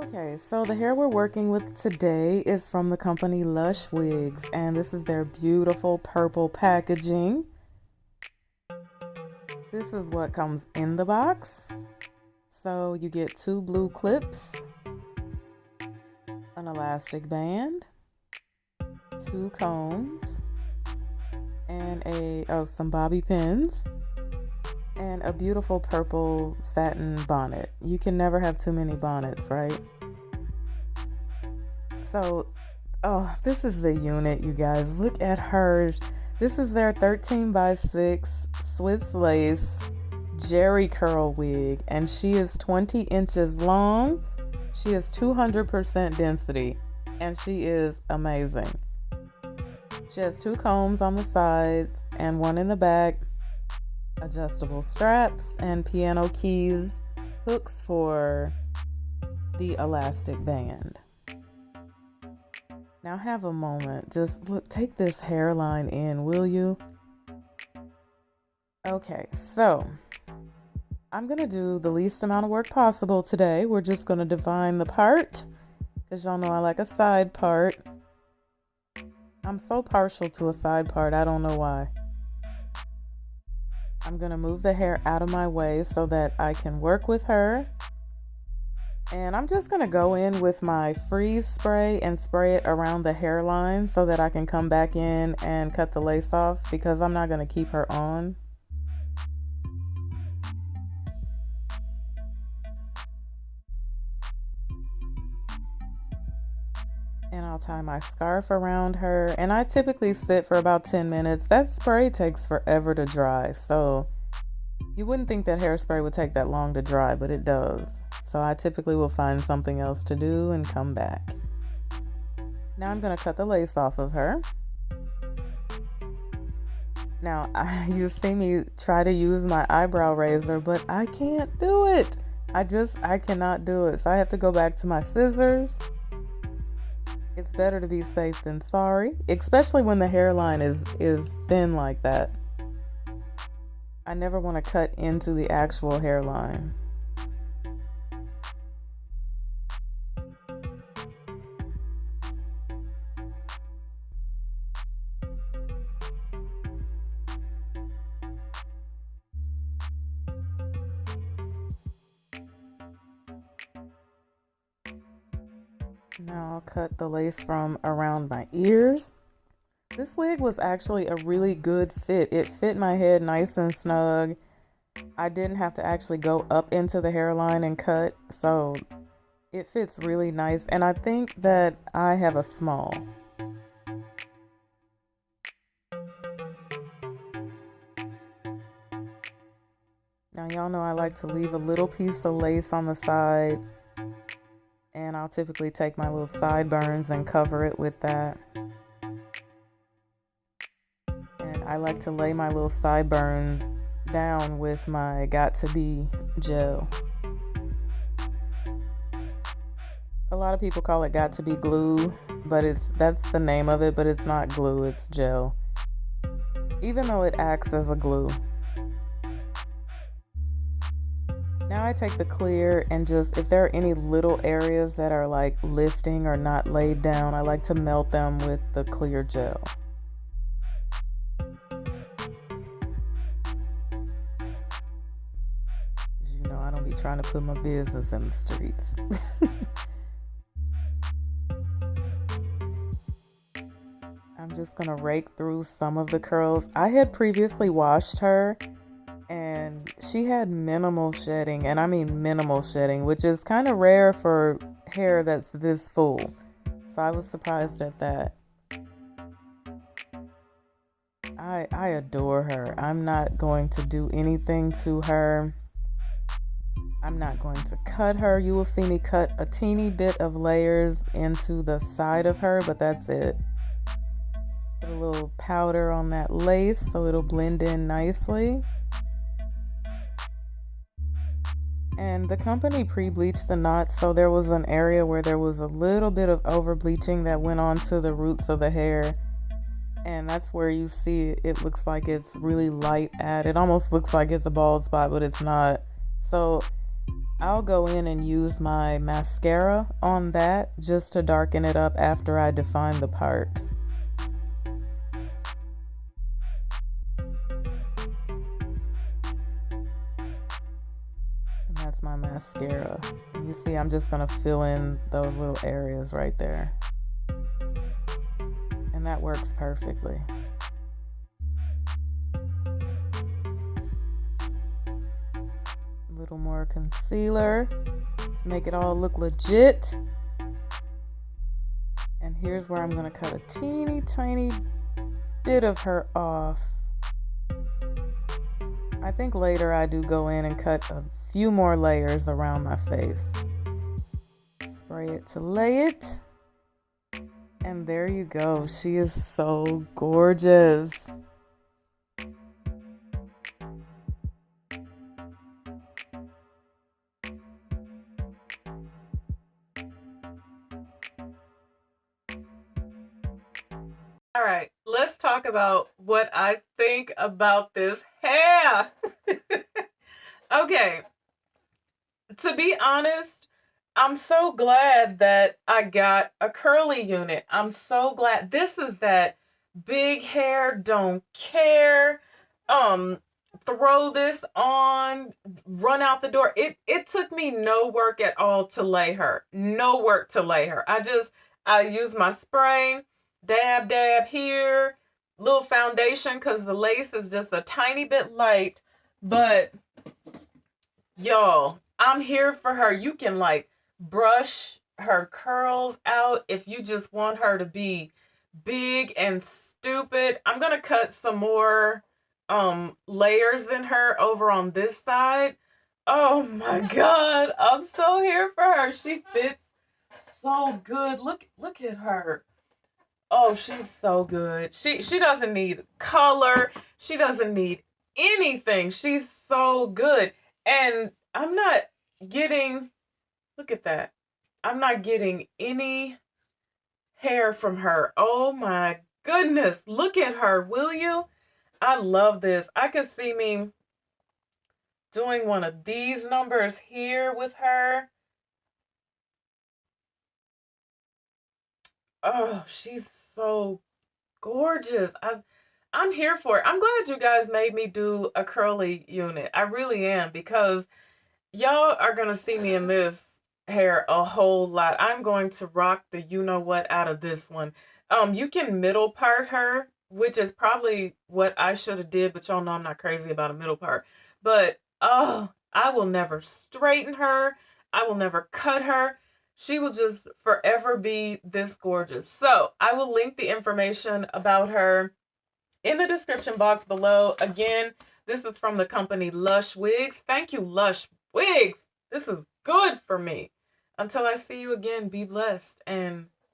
Okay, so the hair we're working with today is from the company Lush Wigs, and this is their beautiful purple packaging. This is what comes in the box. So you get two blue clips, an elastic band, two combs, and some bobby pins, and a beautiful purple satin bonnet. You can never have too many bonnets, right? So, oh, this is the unit, you guys. Look at her. This is their 13 by 6 Swiss lace jerry curl wig, and she is 20 inches long. She is 200% density, and she is amazing. She has two combs on the sides and one in the back, adjustable straps, and piano keys, hooks for the elastic band. Now have a moment. Just look, take this hairline in, will you? Okay, so I'm gonna do the least amount of work possible today. We're just gonna define the part, because y'all know I like a side part. I'm so partial to a side part, I don't know why. I'm gonna move the hair out of my way so that I can work with her. And I'm just gonna go in with my freeze spray and spray it around the hairline so that I can come back in and cut the lace off, because I'm not gonna keep her on. And I'll tie my scarf around her, and I typically sit for about 10 minutes. That spray takes forever to dry, so you wouldn't think that hairspray would take that long to dry, but it does. So I typically will find something else to do and come back. Now I'm gonna cut the lace off of her. Now, you see me try to use my eyebrow razor, but I can't do it. I cannot do it. So I have to go back to my scissors. It's better to be safe than sorry, especially when the hairline is thin like that. I never want to cut into the actual hairline. Now I'll cut the lace from around my ears. This wig was actually a really good fit. It fit my head nice and snug. I didn't have to actually go up into the hairline and cut, so it fits really nice. And I think that I have a small. Now y'all know I like to leave a little piece of lace on the side, and I'll typically take my little sideburns and cover it with that. And I like to lay my little sideburn down with my Got2b gel. A lot of people call it Got2b glue, but that's the name of it, but it's not glue, it's gel. Even though it acts as a glue. Now I take the clear and just, if there are any little areas that are like lifting or not laid down, I like to melt them with the clear gel. You know, I don't be trying to put my business in the streets. I'm just gonna rake through some of the curls. I had previously washed her, and she had minimal shedding, and I mean minimal shedding, which is kind of rare for hair that's this full. So I was surprised at that. I adore her. I'm not going to do anything to her. I'm not going to cut her. You will see me cut a teeny bit of layers into the side of her, but that's it. Put a little powder on that lace so it'll blend in nicely. And the company pre-bleached the knots, so there was an area where there was a little bit of over bleaching that went onto the roots of the hair. And that's where you see it looks like it's really light at. It almost looks like it's a bald spot, but it's not. So I'll go in and use my mascara on that just to darken it up after I define the part. And that's my mascara. And you see, I'm just gonna fill in those little areas right there. And that works perfectly. A little more concealer to make it all look legit. And here's where I'm gonna cut a teeny tiny bit of her off. I think later I do go in and cut a few more layers around my face. Spray it to lay it. And there you go. She is so gorgeous. All right, let's talk about what I think about this hair. Okay, to be honest, I'm so glad that I got a curly unit. I'm so glad. This is that big hair, don't care. Throw this on, run out the door. It took me no work at all to lay her. No work to lay her. I use my spray, dab dab here, little foundation because the lace is just a tiny bit light, but y'all, I'm here for her. You can like brush her curls out if you just want her to be big and stupid. I'm gonna cut some more layers in her over on this side. Oh my god, I'm so here for her. She fits so good. Look at her. Oh, she's so good. She doesn't need color. She doesn't need anything. She's so good. And I'm not getting, look at that. I'm not getting any hair from her. Oh my goodness. Look at her, will you? I love this. I could see me doing one of these numbers here with her. Oh, she's so gorgeous. I'm here for it. I'm glad you guys made me do a curly unit. I really am, because y'all are going to see me in this hair a whole lot. I'm going to rock the you know what out of this one. You can middle part her, which is probably what I should have did, but y'all know I'm not crazy about a middle part. But oh, I will never straighten her. I will never cut her. She will just forever be this gorgeous. So I will link the information about her in the description box below. Again, this is from the company Lush Wigs. Thank you, Lush Wigs. This is good for me. Until I see you again, be blessed and